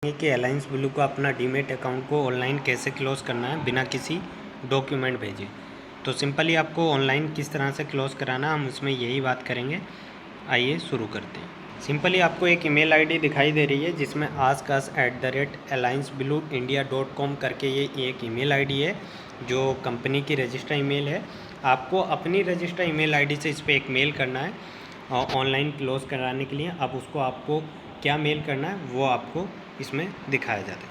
कि alliance blue को अपना डीमेट अकाउंट को ऑनलाइन कैसे क्लोज़ करना है बिना किसी डॉक्यूमेंट भेजे। तो सिंपली आपको ऑनलाइन किस तरह से क्लोज़ कराना, हम उसमें यही बात करेंगे। आइए शुरू करते हैं। सिंपली आपको एक ईमेल आईडी दिखाई दे रही है जिसमें ask@allianceblue.india.com करके ये एक ईमेल आईडी है जो कंपनी की रजिस्टर ईमेल है। आपको अपनी रजिस्टर ईमेल आईडी से इस पर एक मेल करना है ऑनलाइन क्लोज़ कराने के लिए। अब उसको आपको क्या मेल करना है वो आपको इसमें दिखाया जाता है।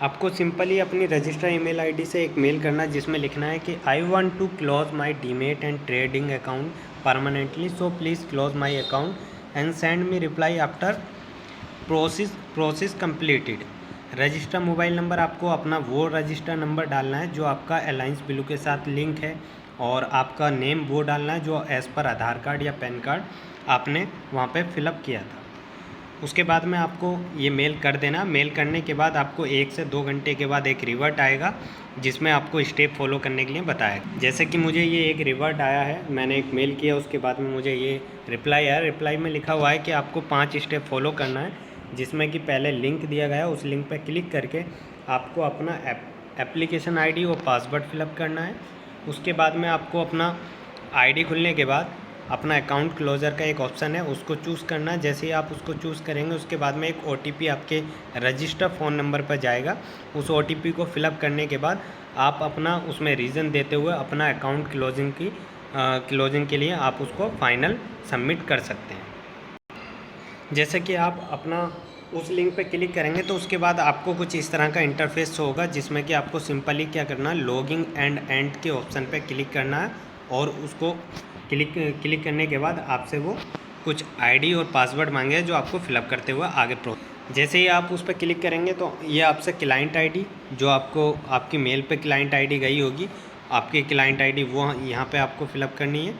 आपको सिंपली अपनी रजिस्टर ईमेल आईडी से एक मेल करना है जिसमें लिखना है कि I want to close my demat and trading account permanently, so please close my account and send me reply after process completed. Register mobile number आपको अपना वो रजिस्टर नंबर डालना है जो आपका अलायंस ब्लू के साथ लिंक है, और आपका नेम वो डालना है जो एज़ पर आधार कार्ड या पैन कार्ड आपने वहाँ पे फिलअप किया था। उसके बाद में आपको ये मेल कर देना। मेल करने के बाद आपको 1 से 2 घंटे के बाद एक रिवर्ट आएगा जिसमें आपको स्टेप फॉलो करने के लिए बताया। जैसे कि मुझे ये एक रिवर्ट आया है, मैंने एक मेल किया, उसके बाद में मुझे ये रिप्लाई आया। रिप्लाई में लिखा हुआ है कि आपको 5 स्टेप फॉलो करना है, जिसमें कि पहले लिंक दिया गया है, उस लिंक पर क्लिक करके आपको अपना एप्लीकेशन ID और पासवर्ड फिलअप करना है। उसके बाद में आपको अपना ID खुलने के बाद अपना अकाउंट क्लोज़र का एक ऑप्शन है, उसको चूज़ करना है। जैसे ही आप उसको चूज़ करेंगे उसके बाद में एक OTP आपके रजिस्टर फ़ोन नंबर पर जाएगा। उस OTP को फिलअप करने के बाद आप अपना उसमें रीज़न देते हुए अपना अकाउंट क्लोजिंग के लिए आप उसको फाइनल सबमिट कर सकते हैं। जैसे कि आप अपना उस लिंक पे क्लिक करेंगे तो उसके बाद आपको कुछ इस तरह का इंटरफेस होगा जिसमें कि आपको सिंपली क्या करना है, लॉगिंग एंड एंड के ऑप्शन पे क्लिक करना है, और उसको क्लिक करने के बाद आपसे वो कुछ ID और पासवर्ड मांगे जो आपको फिलअप करते हुए आगे जैसे ही आप उस पर क्लिक करेंगे तो ये आपसे क्लाइंट ID जो आपको आपकी मेल पे क्लाइंट ID गई होगी, आपकी क्लाइंट ID वो यहाँ पे आपको फिलअप करनी है,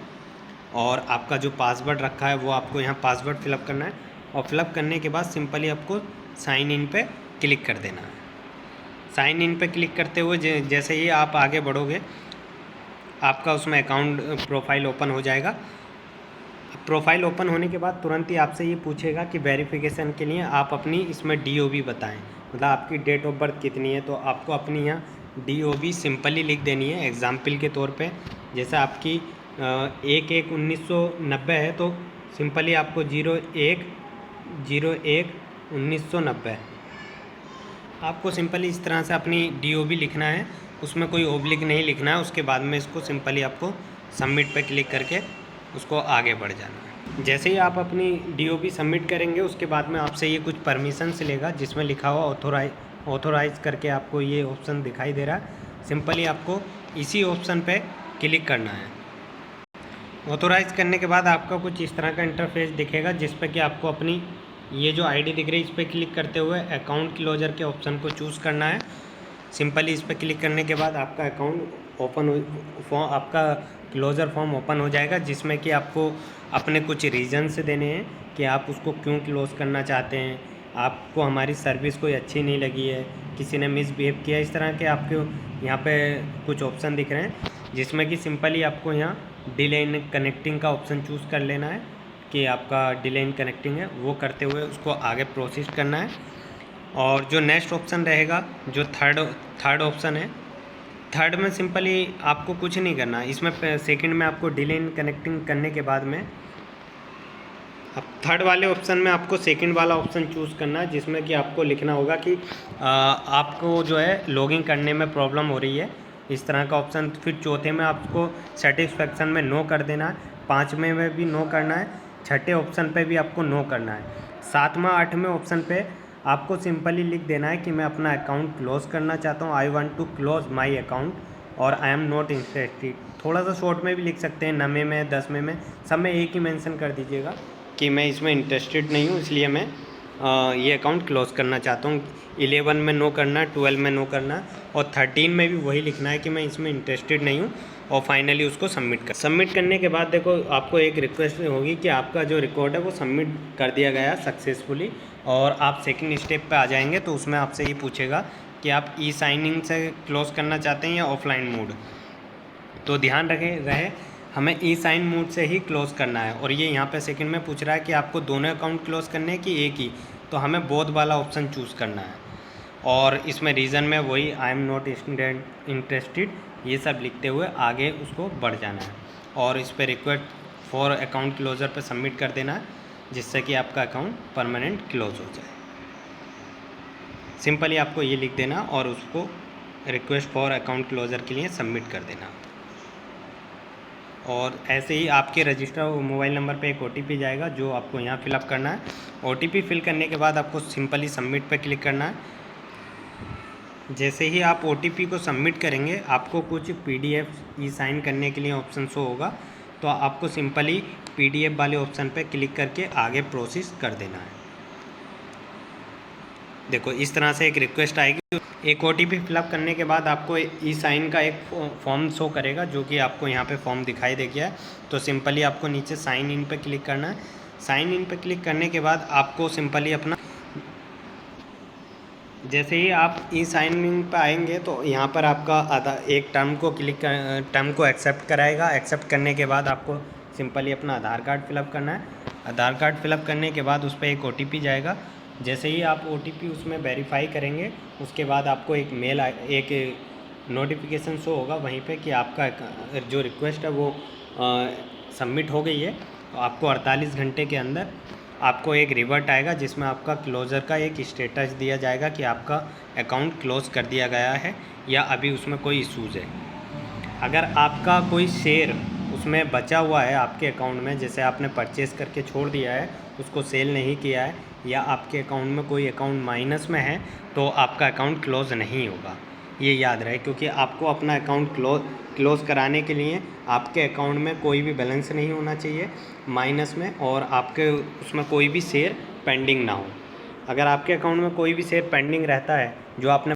और आपका जो पासवर्ड रखा है वो आपको यहाँ पासवर्ड फिलअप करना है। और फिलअप करने के बाद सिंपली आपको साइन इन पे क्लिक कर देना है। साइन इन पे क्लिक करते हुए जैसे ही आप आगे बढ़ोगे आपका उसमें अकाउंट प्रोफाइल ओपन हो जाएगा। प्रोफाइल ओपन होने के बाद तुरंत ही आपसे ये पूछेगा कि वेरिफिकेशन के लिए आप अपनी इसमें DOB बताएं, मतलब आपकी डेट ऑफ बर्थ कितनी है। तो आपको अपनी यहाँ DOB सिंपली लिख देनी है एग्ज़ाम्पल के तौर पे। जैसे आपकी 1/1/1990 है तो सिंपली आपको 01/01/1990 आपको सिंपली इस तरह से अपनी DOB लिखना है, उसमें कोई ओब्लिक नहीं लिखना है। उसके बाद में इसको सिंपली आपको सबमिट पे क्लिक करके उसको आगे बढ़ जाना है। जैसे ही आप अपनी DOB सबमिट करेंगे उसके बाद में आपसे ये कुछ परमिशंस लेगा जिसमें लिखा हुआ ऑथोराइज करके आपको ये ऑप्शन दिखाई दे रहा है। सिंपली आपको इसी ऑप्शन पे क्लिक करना है। ऑथोराइज करने के बाद आपका कुछ इस तरह का इंटरफेस दिखेगा जिस पर कि आपको अपनी ये जो ID दिख रही है इस पर क्लिक करते हुए अकाउंट क्लोजर के ऑप्शन को चूज़ करना है। सिंपली इस पर क्लिक करने के बाद आपका अकाउंट आपका क्लोज़र फॉर्म ओपन हो जाएगा जिसमें कि आपको अपने कुछ रीज़न्स देने हैं कि आप उसको क्यों क्लोज़ करना चाहते हैं। आपको हमारी सर्विस कोई अच्छी नहीं लगी है, किसी ने मिसबिहेव किया, इस तरह के आपको यहाँ पे कुछ ऑप्शन दिख रहे हैं जिसमें कि सिंपली आपको यहाँ डिले इन कनेक्टिंग का ऑप्शन चूज़ कर लेना है कि आपका डिले इन कनेक्टिंग है, वो करते हुए उसको आगे प्रोसीड करना है। और जो नेक्स्ट ऑप्शन रहेगा जो थर्ड ऑप्शन है, थर्ड में सिंपली आपको कुछ नहीं करना। इसमें सेकंड में आपको डिले इन कनेक्टिंग करने के बाद में अब थर्ड वाले ऑप्शन में आपको सेकंड वाला ऑप्शन चूज़ करना है जिसमें कि आपको लिखना होगा कि आपको जो है लॉगिन करने में प्रॉब्लम हो रही है, इस तरह का ऑप्शन। फिर चौथे में आपको सेटिस्फेक्शन में नो कर देना है, पाँचवें में भी नो करना है, छठे ऑप्शन पे भी आपको नो करना है, सातवां आठवें ऑप्शन पे आपको सिंपली लिख देना है कि मैं अपना अकाउंट क्लोज़ करना चाहता हूँ, I want to close my account, और आई एम नॉट इंटरेस्टेड। थोड़ा सा शॉर्ट में भी लिख सकते हैं, 9वें में 10वें में सब में एक ही मेंशन कर दीजिएगा कि मैं इसमें इंटरेस्टेड नहीं हूँ, इसलिए मैं ये अकाउंट क्लोज़ करना चाहता हूँ। 11 में नो करना है, 12 में नो करना है, और 13 में भी वही लिखना है कि मैं इसमें इंटरेस्टेड नहीं हूँ, और फाइनली उसको सबमिट करने के बाद देखो आपको एक रिक्वेस्ट होगी कि आपका जो रिकॉर्ड है वो सबमिट कर दिया गया सक्सेसफुली, और आप सेकंड स्टेप पे आ जाएंगे तो उसमें आपसे ये पूछेगा कि आप साइनिंग से क्लोज़ करना चाहते हैं या ऑफलाइन मोड। तो ध्यान रहे हमें साइन मोड से ही क्लोज़ करना है। और ये यहाँ पे सेकंड में पूछ रहा है कि आपको दोनों अकाउंट क्लोज़ करने हैं कि एक ही, तो हमें बोथ वाला ऑप्शन चूज़ करना है। और इसमें रीज़न में वही आई एम नॉट इंटरेस्टेड ये सब लिखते हुए आगे उसको बढ़ जाना है और इस पर रिक्वेस्ट फॉर अकाउंट क्लोज़र पर सबमिट कर देना है, जिससे कि आपका अकाउंट परमानेंट क्लोज हो जाए। सिंपली आपको ये लिख देना और उसको रिक्वेस्ट फॉर अकाउंट क्लोज़र के लिए सबमिट कर देना। और ऐसे ही आपके रजिस्टर मोबाइल नंबर पे एक OTP जाएगा जो आपको यहाँ फिलअप करना है। OTP फिल करने के बाद आपको सिंपली सबमिट पे क्लिक करना है। जैसे ही आप OTP को सबमिट करेंगे आपको कुछ PDF ई साइन करने के लिए ऑप्शन शो होगा, तो आपको सिंपली PDF वाले ऑप्शन पे क्लिक करके आगे प्रोसेस कर देना है। देखो इस तरह से एक रिक्वेस्ट आएगी। एक OTP फिलअप करने के बाद आपको ई साइन का एक फॉर्म शो करेगा जो कि आपको यहाँ पे फॉर्म दिखाई दे गया है। तो सिंपली आपको नीचे साइन इन पे क्लिक करना है। साइन इन पे क्लिक करने के बाद आपको सिंपली अपना, जैसे ही आप ई साइन इन पर आएंगे तो यहाँ पर आपका एक टर्म को एक्सेप्ट कराएगा। एक्सेप्ट करने के बाद आपको सिंपली अपना आधार कार्ड फिलअप करना है। आधार कार्ड फिलअप करने के बाद उस पर एक OTP जाएगा। जैसे ही आप OTP उसमें वेरीफाई करेंगे उसके बाद आपको एक नोटिफिकेशन शो होगा वहीं पे कि आपका जो रिक्वेस्ट है वो सबमिट हो गई है। तो आपको 48 घंटे के अंदर आपको एक रिवर्ट आएगा जिसमें आपका क्लोज़र का एक स्टेटस दिया जाएगा कि आपका अकाउंट क्लोज़ कर दिया गया है या अभी उसमें कोई इशूज़ है। अगर आपका कोई शेयर उसमें बचा हुआ है आपके अकाउंट में, जैसे आपने परचेज़ करके छोड़ दिया है, उसको सेल नहीं किया है, या आपके अकाउंट में कोई अकाउंट माइनस में है, तो आपका अकाउंट क्लोज़ नहीं होगा। ये याद रहे, क्योंकि आपको अपना अकाउंट क्लोज़ कराने के लिए आपके अकाउंट में कोई भी बैलेंस नहीं होना चाहिए माइनस में, और आपके उसमें कोई भी शेयर पेंडिंग ना हो। अगर आपके अकाउंट में कोई भी शेयर पेंडिंग रहता है जो आपने